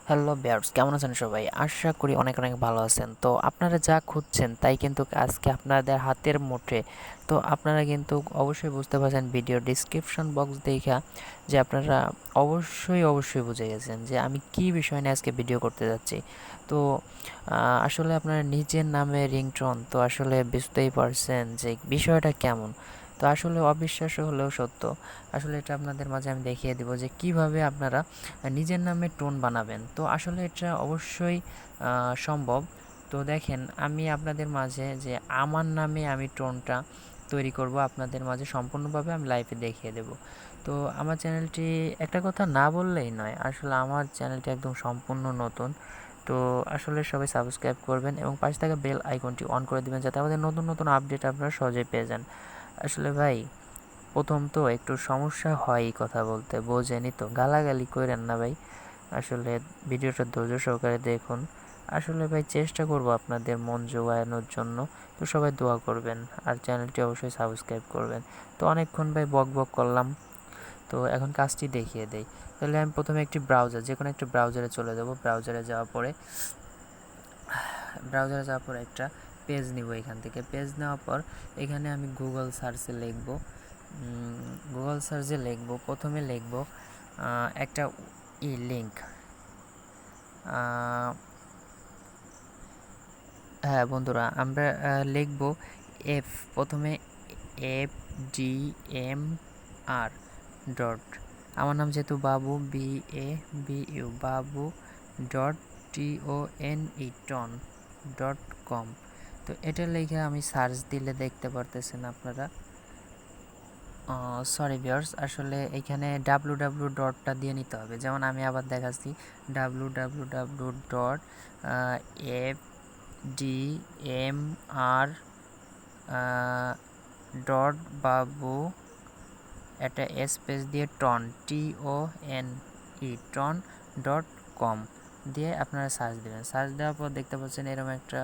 Hello বিয়ার্স, কেমন আছেন সবাই? আশা করি অনেক অনেক ভালো আছেন। তো আপনারা যা খুঁজছেন তাই কিন্তু আজকে আপনাদের হাতের মুঠে। তো আপনারা কিন্তু অবশ্যই বুঝতে পারছেন ভিডিও ডিসক্রিপশন বক্স দেখা যে আপনারা অবশ্যই বুঝে গেছেন যে আমি কী বিষয় নিয়ে আজকে ভিডিও করতে যাচ্ছি। তো আসলে আপনার নিজের নামে রিংটোন, তো আসলে বুঝতেই পারছেন যে বিষয়টা কেমন। তো আসলে অবিশ্বাস্য হলেও সত্য। আসলে এটা আপনাদের মাঝে আমি দেখিয়ে দেব যে কিভাবে আপনারা নিজের নামে টোন বানাবেন। তো আসলে এটা অবশ্যই সম্ভব। তো দেখেন, আমি আপনাদের মাঝে যে আমার নামে আমি টোনটা তৈরি করব আপনাদের মাঝে সম্পূর্ণভাবে আমি লাইভে দেখিয়ে দেব। তো আমার চ্যানেলটি একটা কথা না বললেই নয়, আসলে আমার চ্যানেলটি একদম সম্পূর্ণ নতুন। তো আসলে সবাই সাবস্ক্রাইব করবেন এবং পাশে থাকা বেল আইকনটি অন করে দিবেন যাতে আমাদের নতুন নতুন আপডেট আপনারা সহজেই পেয়ে যান। আসলে ভাই, প্রথম তো একটু সমস্যা হয়ই কথা বলতে, বোঝেনই তো, গালাগালি কইরেন না ভাই। আসলে ভিডিওটা ধৈর্য সহকারে দেখুন। আসলে ভাই চেষ্টা করব আপনাদের মন জোগানোর জন্য। তো সবাই দোয়া করবেন আর চ্যানেলটি অবশ্যই সাবস্ক্রাইব করবেন। তো অনেকক্ষণ ভাই বক করলাম, তো এখন কাজটি দেখিয়ে দেই। তাহলে আমি প্রথমে একটি ব্রাউজার, যে কোনো একটা ব্রাউজারে চলে যাব। ব্রাউজারে যাওয়ার পরে একটা পেজ নিব। এখান থেকে পেজ নেওয়ার পর এখানে আমি গুগল সার্চে লিখব, প্রথমে লিখব একটা লিঙ্ক। হ্যাঁ বন্ধুরা, আমরা লিখব এফ, প্রথমে FDMR ডট, আমার নাম যেহেতু বাবু, BABU, বাবু ডট TONE, টন .com। তো এটা লিখে আমি সার্চ দিলে দেখতে পারতেছেন আপনারা। সরি ভিউয়ার্স, আসলে এখানে www ডটটা দিয়ে নিতে হবে। যেমন আমি আবার দেখাচ্ছি, www ডট FDMR ডট বাবু, একটা স্পেস দিয়ে টন, টন .com দিয়ে আপনারা সার্চ দেবেন। সার্চ দেওয়ার পর দেখতে পাচ্ছেন এরকম একটা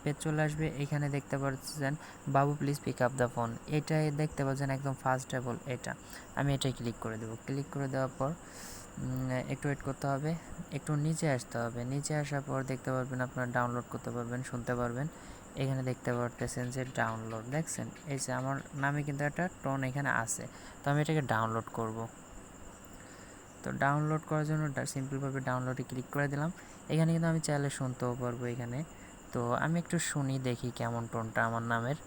পেজ চলে আসবে। এখানে দেখতে পাচ্ছেন বাবু please pick up the phone, এটাই দেখতে পাচ্ছেন একদম ফার্স্ট টেবল এটা। আমি এটাই ক্লিক করে দেবো। ক্লিক করে দেওয়ার পর একটু ওয়েট করতে হবে, একটু নিচে আসতে হবে। নিচে আসার পর দেখতে পারবেন আপনারা ডাউনলোড করতে পারবেন, শুনতে পারবেন। এখানে দেখতে পারতেছেন যে ডাউনলোড, দেখছেন এই যে আমার নামে কিন্তু একটা টোন এখানে আছে। তো আমি এটাকে ডাউনলোড করব। তো ডাউনলোড করার জন্য সিম্পলভাবে ডাউনলোডে ক্লিক করে দিলাম। এখানে কিন্তু আমি চাইলে শুনতেও পারবো এখানে। তো আমি একটু শুনি, দেখি কেমন টোনটা আমার নামের।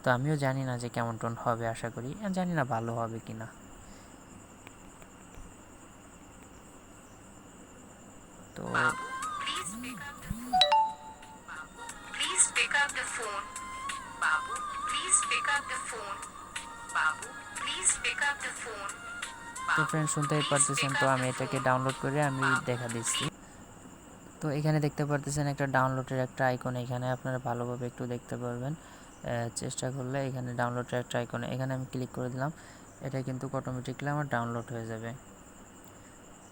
তো আমিও জানি না যে কেমন টোন হবে, আশা করি জানি না ভালো হবে কিনা। তো Please pick up the phone. Babu, please pick up the phone. Babu, please pick up the phone. তো Babu, ফ্রেন্ড, শুনতেই please পারতেছেন। pick তো up আমি the এটাকে phone. ডাউনলোড করে আমি Babu, দেখা দিচ্ছি। please. তো এখানে দেখতে পারতেছেন একটা ডাউনলোডের একটা আইকন, এখানে আপনারা ভালোভাবে একটু দেখতে পারবেন চেষ্টা করলে। এখানে ডাউনলোডের একটা আইকন, এখানে আমি ক্লিক করে দিলাম। এটা কিন্তু অটোমেটিকলি আমার ডাউনলোড হয়ে যাবে।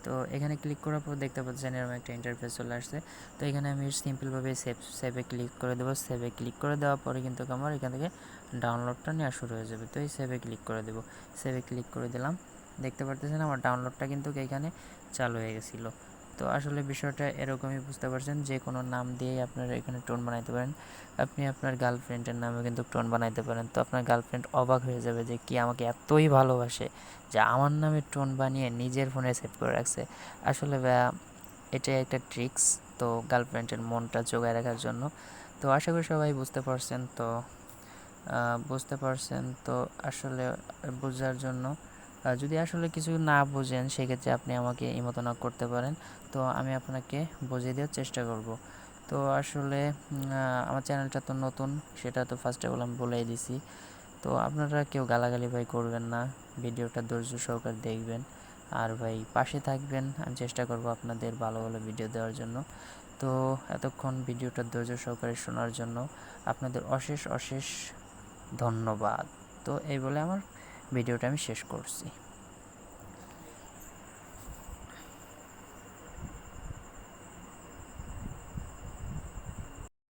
তো এখানে ক্লিক করার পর দেখতে পাচ্ছেন এরকম একটা ইন্টারফেস চলে আসছে। তো এখানে আমি সিম্পলভাবে সেভে ক্লিক করে দেবো। সেভে ক্লিক করে দেওয়ার পরে কিন্তু আমার এখান থেকে ডাউনলোডটা নেওয়া শুরু হয়ে যাবে। তো এই সেভে ক্লিক করে দেবো। সেভে ক্লিক করে দিলাম। দেখতে পারতেছেন আমার ডাউনলোডটা কিন্তু এখানে চালু হয়ে গেছিলো। তো আসলে বিষয়টা এরকমই, বুঝতে পারছেন, যে কোনো নাম দিয়েই আপনারা এখানে টোন বানাইতে পারেন। আপনি আপনার গার্লফ্রেন্ডের নামে কিন্তু টোন বানাইতে পারেন। তো আপনার গার্লফ্রেন্ড অবাক হয়ে যাবে যে কি আমাকে এতই ভালোবাসে যে আমার নামে টোন বানিয়ে নিজের ফোনে সেভ করে রাখছে। আসলে এটাই একটা ট্রিক্স, তো গার্লফ্রেন্ডের মনটা জোগায় রাখার জন্য। তো আশা করি সবাই বুঝতে পারছেন। তো আসলে বোঝার জন্য, যদি আসলে কিছু না বোঝেন সেক্ষেত্রে আপনি আমাকে ইমোতনক করতে পারেন। তো আমি আপনাকে বুঝিয়ে দেওয়ার চেষ্টা করব। তো আসলে আমার চ্যানেলটা তো নতুন, সেটা তো ফার্স্ট অফ অল আমি বলেই দিছি। তো আপনারা কেউ গালাগালি ভাই করবেন না, ভিডিওটা ধৈর্য সহকারে দেখবেন আর ভাই পাশে থাকবেন। আমি চেষ্টা করব আপনাদের ভালো ভালো ভিডিও দেওয়ার জন্য। তো এতক্ষণ ভিডিওটা ধৈর্য সহকারে শোনার জন্য আপনাদের অশেষ ধন্যবাদ। তো এই বলে আমার ভিডিওটা আমি শেষ করছি।